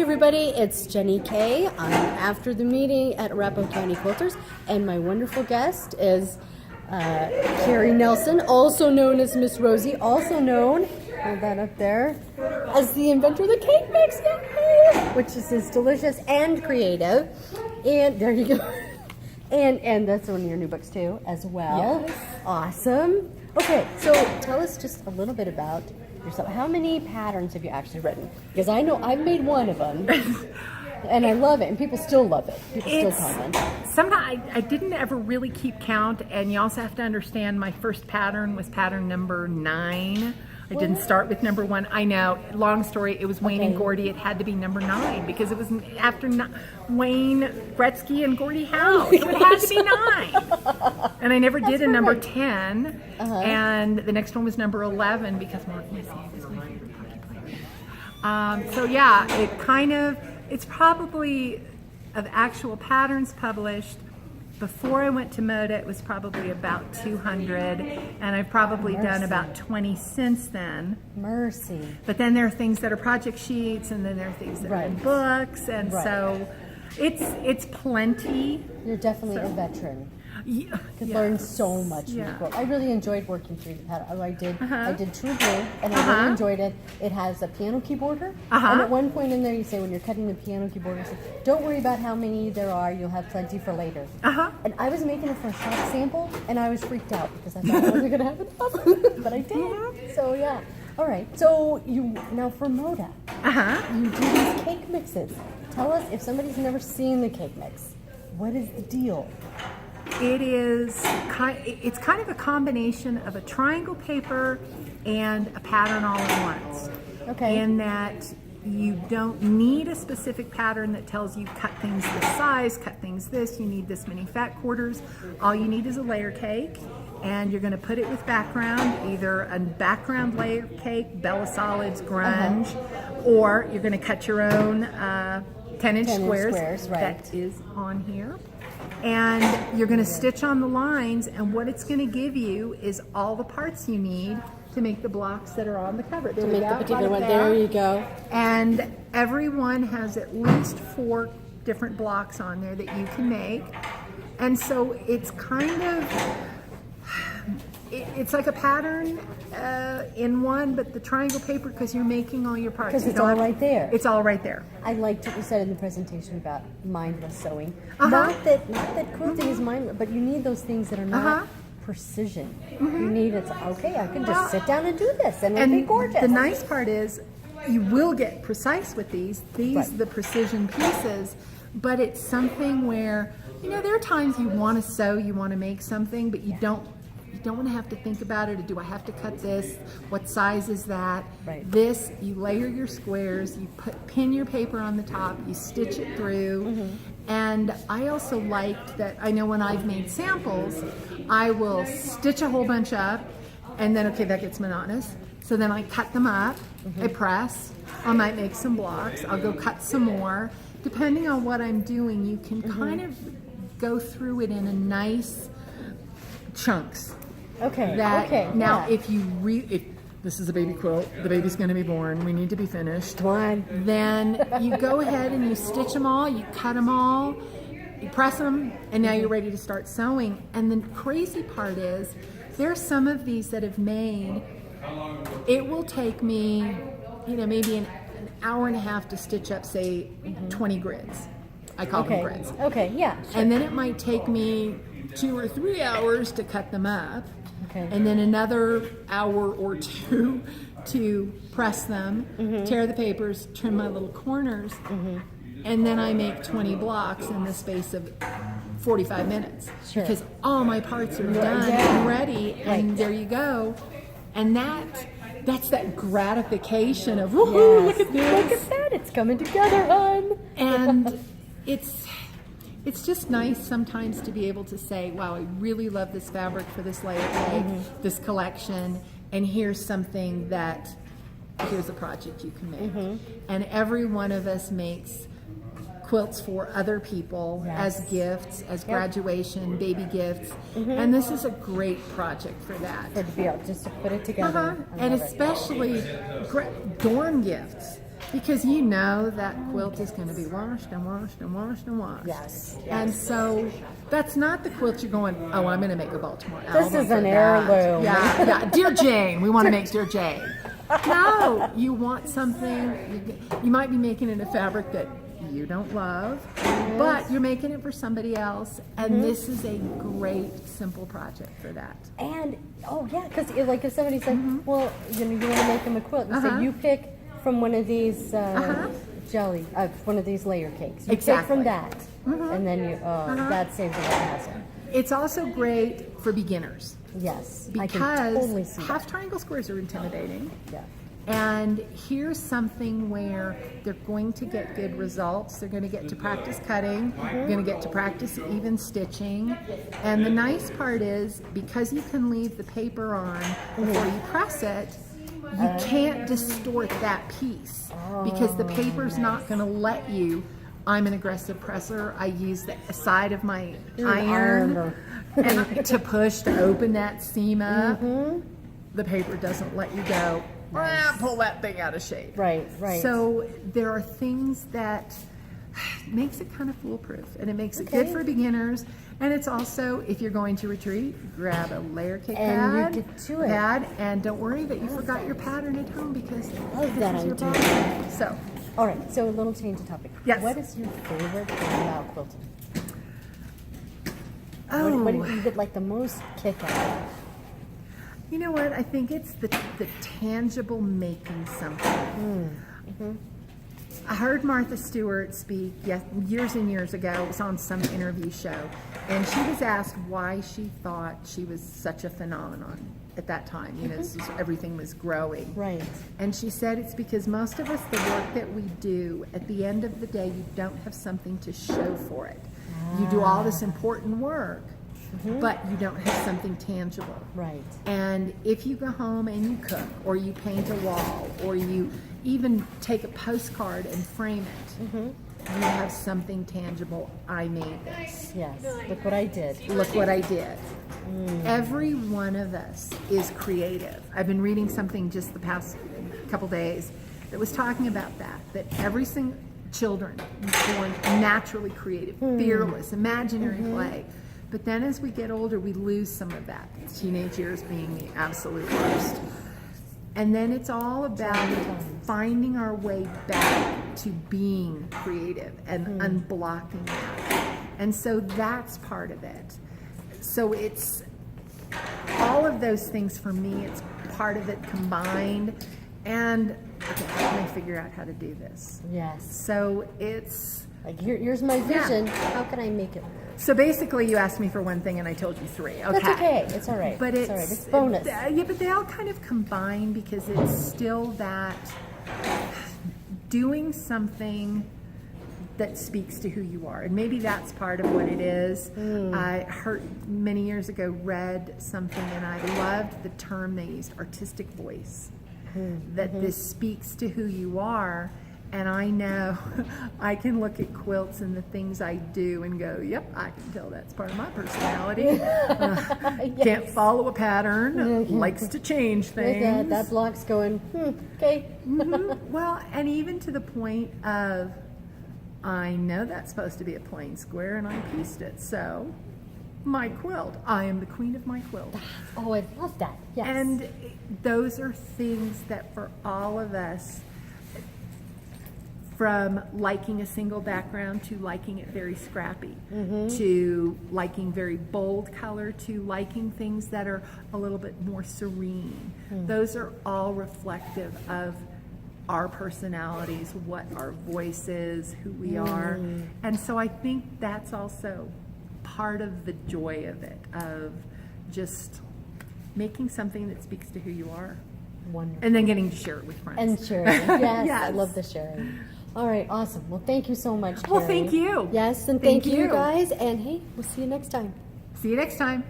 everybody, it's Jenny Kay. I'm after the meeting at Arapahoe County Quilters, and my wonderful guest is Carrie Nelson, also known as Miss Rosie, also known, hold that up there, as the inventor of the cake mix, which is delicious and creative. And there you go. And that's one of your new books too, as well. Yes. Awesome. Okay, so tell us just a little bit about yourself. How many patterns have you actually written? Because I know I've made one of them, and I love it, and people still love it. People still comment. Sometimes I didn't ever really keep count, and you also have to understand my first pattern was pattern number 9. I didn't start with number 1. I know, long story, it was Wayne and Gordy. It had to be number 9 because it was after Wayne Gretzky and Gordie Howe. So it had to be 9. And I never did a number 10. And the next one was number 11 because Mark Messier was my favorite hockey player. So yeah, it's probably of actual patterns published. Before I went to Moda, it was probably about 200, and I've probably done about 20 since then. Mercy. But then there are things that are project sheets, and then there are things that are in books, and so it's plenty. You're definitely a veteran. Yeah, You could learn so much from the book. I really enjoyed working through the pattern. I did True Blue, and I really enjoyed it. It has a piano keyboarder, and at one point in there you say when you're cutting the piano keyboard, don't worry about how many there are, you'll have plenty for later. And I was making it for a shop sample, and I was freaked out because I thought I wasn't going to have enough, but I did. So yeah. All right, so now for Moda, you do these cake mixes. Tell us, if somebody's never seen the cake mix, what is the deal? It's kind of a combination of a triangle paper and a pattern all at once. Okay. In that you don't need a specific pattern that tells you cut things this size, cut things this, you need this many fat quarters. All you need is a layer cake, and you're going to put it with background, either a background layer cake, Bella Solids, grunge, or you're going to cut your own 10-inch squares. That is on here. And you're going to stitch on the lines, and what it's going to give you is all the parts you need to make the blocks that are on the cover. To make the particular one. There you go. And every one has at least 4 different blocks on there that you can make. And so it's kind of, it's like a pattern in one, but the triangle paper, because you're making all your parts. Because it's all right there. It's all right there. I liked what you said in the presentation about mindless sewing. Not that quilting is mindless, but you need those things that are not precision. You need okay, I can just sit down and do this, and it'll be gorgeous. The nice part is you will get precise with these the precision pieces, but it's something where, there are times you want to sew, you want to make something, but you don't want to have to think about it. Do I have to cut this? What size is that? This, you layer your squares, you pin your paper on the top, you stitch it through. And I also liked that, I know when I've made samples, I will stitch a whole bunch up, and then, okay, that gets monotonous. So then I cut them up, I press, I might make some blocks, I'll go cut some more. Depending on what I'm doing, you can kind of go through it in a nice chunks. Now, if this is a baby quilt, the baby's going to be born, we need to be finished. Then you go ahead and you stitch them all, you cut them all, you press them, and now you're ready to start sewing. And the crazy part is, there are some of these that have made, it will take me, maybe an hour and a half to stitch up, say, 20 grids. I call them grids. And then it might take me 2 or 3 hours to cut them up, and then another hour or 2 to press them, tear the papers, trim my little corners, and then I make 20 blocks in the space of 45 minutes because all my parts are done and ready, and there you go. And that's that gratification of, woohoo, look at this. Look at that, it's coming together, hon. And it's just nice sometimes to be able to say, wow, I really love this fabric for this layer cake, this collection, and here's something here's a project you can make. And every one of us makes quilts for other people as gifts, as graduation, baby gifts. And this is a great project for that. Just to put it together. And especially dorm gifts. Because you know that quilt is going to be washed and washed and washed and washed. Yes. And so that's not the quilt you're going, oh, I'm going to make a Baltimore This album is for an that. heirloom. Yeah. Dear Jane, we want to make Dear Jane. No, you want something, you might be making it in a fabric that you don't love, but you're making it for somebody else, and this is a great, simple project for that. And, oh yeah, because like if somebody said, well, you want to make them a quilt, you say you pick from one of these one of these layer cakes. You pick from that, and then you, that saves a lot of hassle. It's also great for beginners. Yes, Because I can totally see half that. triangle squares are intimidating. Yeah. And here's something where they're going to get good results. They're going to get to practice cutting. They're going to get to practice even stitching. And the nice part is, because you can leave the paper on before you press it, you can't distort that piece because the paper's not going to let you. I'm an aggressive presser. I use the side of my iron and to push to open that seam up. The paper doesn't let you go. Pull that thing out of shape. Right. So there are things that makes it kind of foolproof, and it makes it good for beginners. And it's also, if you're going to retreat, grab a layer cake And you get to it. and don't worry that you forgot your pattern at home because Love that it's your idea. pattern. So, All right, so a little change of topic. Yes. What is your favorite thing about quilting? oh, What do you get like the most kick out of? you know what? I think it's the tangible making something. I heard Martha Stewart speak years and years ago. It was on some interview show, and she was asked why she thought she was such a phenomenon at that time. You know, everything was growing. Right. And she said it's because most of us, the work that we do, at the end of the day, you don't have something to show for it. You do all this important work, but you don't have something tangible. Right. And if you go home and you cook, or you paint a wall, or you even take a postcard and frame it, you have something tangible. I made this. Yes. Look what I did. Look what I did. Every one of us is creative. I've been reading something just the past couple days that was talking about that every single children are born naturally creative, fearless, imaginary play. But then as we get older, we lose some of that. Teenage years being the absolute worst. And then it's all about finding our way back to being creative and unblocking that. And so that's part of it. So it's all of those things for me. It's part of it combined. And okay, how can I figure out how to do this? Yes. So it's Like here's my vision. How can I make it work? so basically you asked me for one thing and I told you three. Okay. That's okay. It's all right. But it's all right. It's bonus. Yeah, but they all kind of combine because it's still that doing something that speaks to who you are. And maybe that's part of what it is. I heard many years ago, read something, and I loved the term they used, artistic voice. That this speaks to who you are. And I know I can look at quilts and the things I do and go, yep, I can tell that's part of my personality. Can't follow a pattern, likes to change things. That block's going, okay. Well, and even to the point of, I know that's supposed to be a plain square and I pieced it. So, my quilt, I am the queen of my quilt. Oh, I love that. Yes. And those are things that for all of us, from liking a single background to liking it very scrappy, to liking very bold color, to liking things that are a little bit more serene. Those are all reflective of our personalities, what our voice is, who we are. And so I think that's also part of the joy of it, of just making something that speaks to who you are. Wonderful. And then getting to share it with friends. And sharing. Yes, Yes. I love the sharing. All right, awesome. Well, thank you so much, Carrie. Well, thank you. Yes, and thank you guys. And hey, we'll see you next time. See you next time.